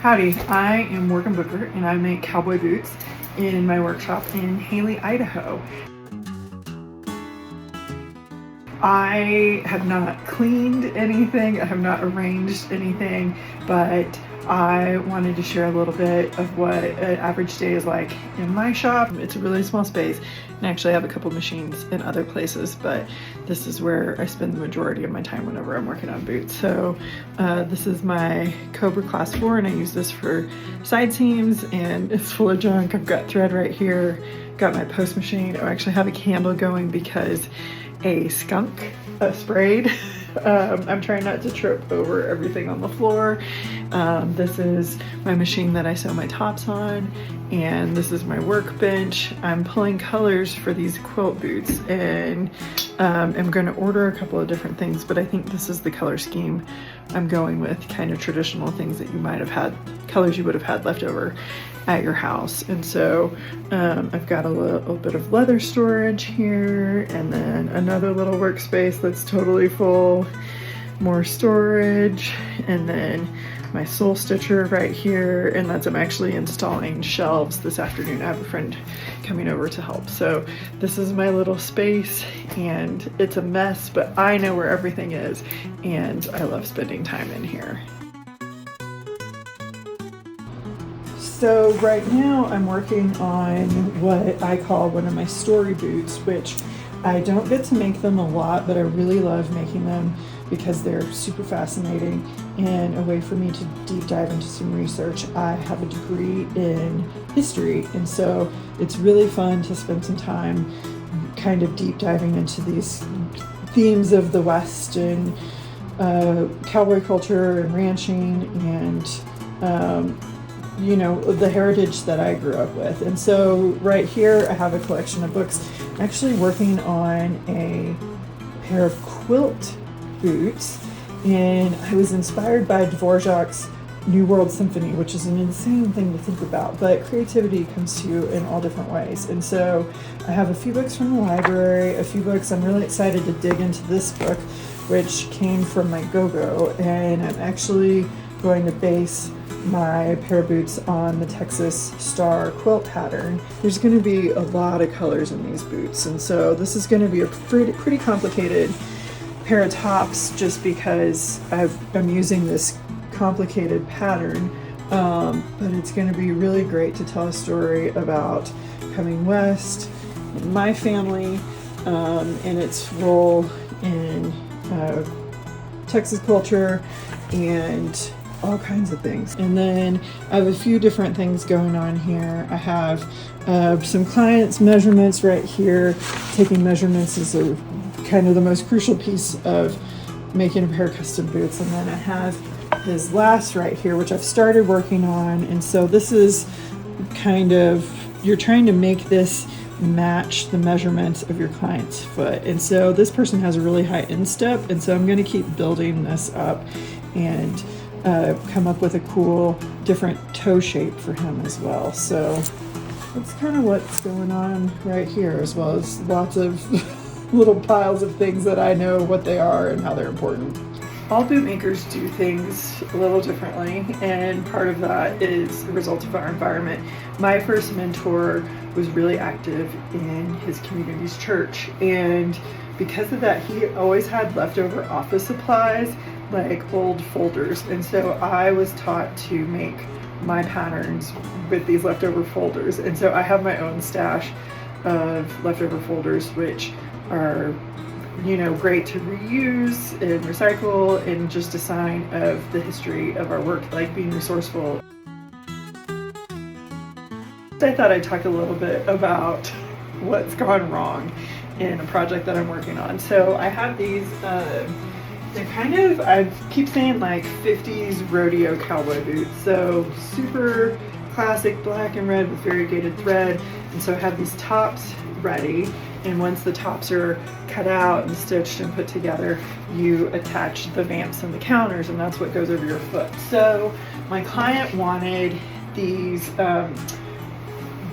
Howdy, I am Morgan Buckert and I make cowboy boots in my workshop in Hailey, Idaho. I have not cleaned anything, I have not arranged anything, but I wanted to share a little bit of what an average day is like in my shop. It's a really small space, and I actually have a couple machines in other places, but this is where I spend the majority of my time whenever I'm working on boots. So this is my Cobra Class 4, and I use this for side seams, and it's full of junk. I've got thread right here, got my post machine. I actually have a candle going because a skunk sprayed. I'm trying not to trip over everything on the floor. This is my machine that I sew my tops on, and this is my workbench. I'm pulling colors for these quilt boots, and I'm going to order a couple of different things, but I think this is the color scheme I'm going with, kind of traditional things that you might have had, colors you would have had left over at your house. And so I've got a little bit of leather storage here, and then another little workspace that's totally full, more storage, and then my sole stitcher right here, and I'm actually installing shelves this afternoon. I have a friend coming over to help. So this is my little space, and it's a mess, but I know where everything is, and I love spending time in here. So right now I'm working on what I call one of my story boots, which I don't get to make them a lot, but I really love making them because they're super fascinating and a way for me to deep dive into some research. I have a degree in history, and so it's really fun to spend some time kind of deep diving into these themes of the West and cowboy culture and ranching and you know, the heritage that I grew up with. And so right here I have a collection of books. I'm actually working on a pair of quilt boots, and I was inspired by Dvorak's New World Symphony, which is an insane thing to think about, but creativity comes to you in all different ways. And so I have a few books from the library, a few books. I'm really excited to dig into this book, which came from my go-go, and I'm actually going to base my pair of boots on the Texas Star quilt pattern. There's going to be a lot of colors in these boots, and so this is going to be a pretty complicated pair of tops just because I'm using this complicated pattern, but it's going to be really great to tell a story about coming west and my family and its role in Texas culture and all kinds of things. And then I have a few different things going on here. I have some clients' measurements right here. Taking measurements is a kind of the most crucial piece of making a pair of custom boots. And then I have his last right here, which I've started working on. And so this is kind of, you're trying to make this match the measurements of your client's foot. And so this person has a really high instep, and so I'm going to keep building this up and come up with a cool different toe shape for him as well. So that's kind of what's going on right here, as well as lots of little piles of things that I know what they are and how they're important. All boot makers do things a little differently, and part of that is the result of our environment. My first mentor was really active in his community's church, and because of that, he always had leftover office supplies, like old folders, and so I was taught to make my patterns with these leftover folders. And so I have my own stash of leftover folders, which are, you know, great to reuse and recycle, and just a sign of the history of our work, like being resourceful. I thought I'd talk a little bit about what's gone wrong in a project that I'm working on. So I have these they're kind of, I keep saying, like 50s rodeo cowboy boots. So super classic black and red with variegated thread. And so I have these tops ready. And once the tops are cut out and stitched and put together, you attach the vamps and the counters, and that's what goes over your foot. So my client wanted these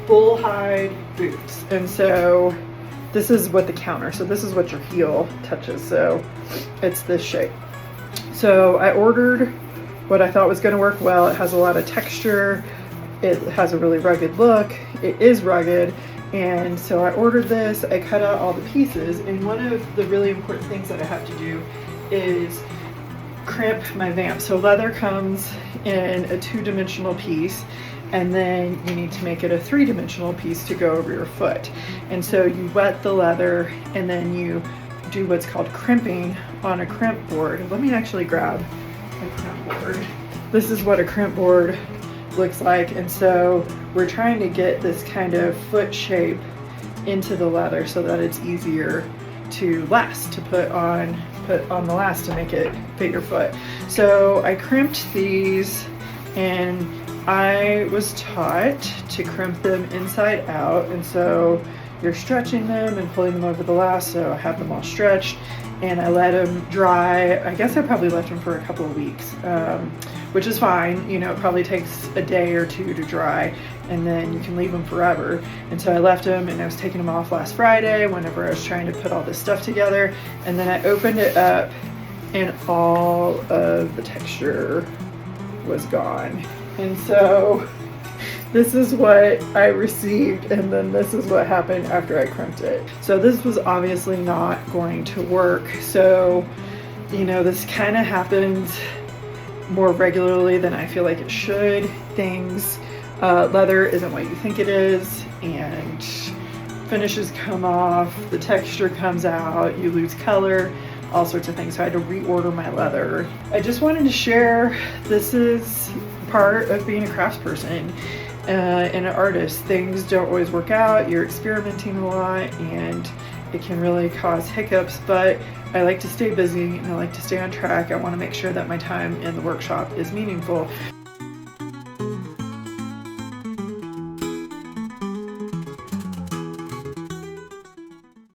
bull hide boots. And so this is what the counter, so this is what your heel touches. So it's this shape. So I ordered what I thought was going to work well. It has a lot of texture. It has a really rugged look. It is rugged. And so I ordered this, I cut out all the pieces, and one of the really important things that I have to do is crimp my vamp. So leather comes in a 2-dimensional piece, and then you need to make it a 3-dimensional piece to go over your foot. And so you wet the leather, and then you do what's called crimping on a crimp board. Let me actually grab a crimp board. This is what a crimp board looks like, and so we're trying to get this kind of foot shape into the leather so that it's easier to last, to put on the last to make it fit your foot. So I crimped these, and I was taught to crimp them inside out, and so you're stretching them and pulling them over the last. So I have them all stretched, and I let them dry. I guess I probably left them for a couple of weeks, which is fine. You know, it probably takes a day or two to dry, and then you can leave them forever. And so I left them, and I was taking them off last Friday whenever I was trying to put all this stuff together. And then I opened it up, and all of the texture was gone. And so this is what I received, and then this is what happened after I crimped it. So this was obviously not going to work. So, you know, this kind of happens more regularly than I feel like it should. Leather isn't what you think it is, and finishes come off, the texture comes out, you lose color, all sorts of things. So I had to reorder my leather. I just wanted to share, this is part of being a craftsperson and an artist. Things don't always work out. You're experimenting a lot, and it can really cause hiccups, but I like to stay busy and I like to stay on track. I want to make sure that my time in the workshop is meaningful.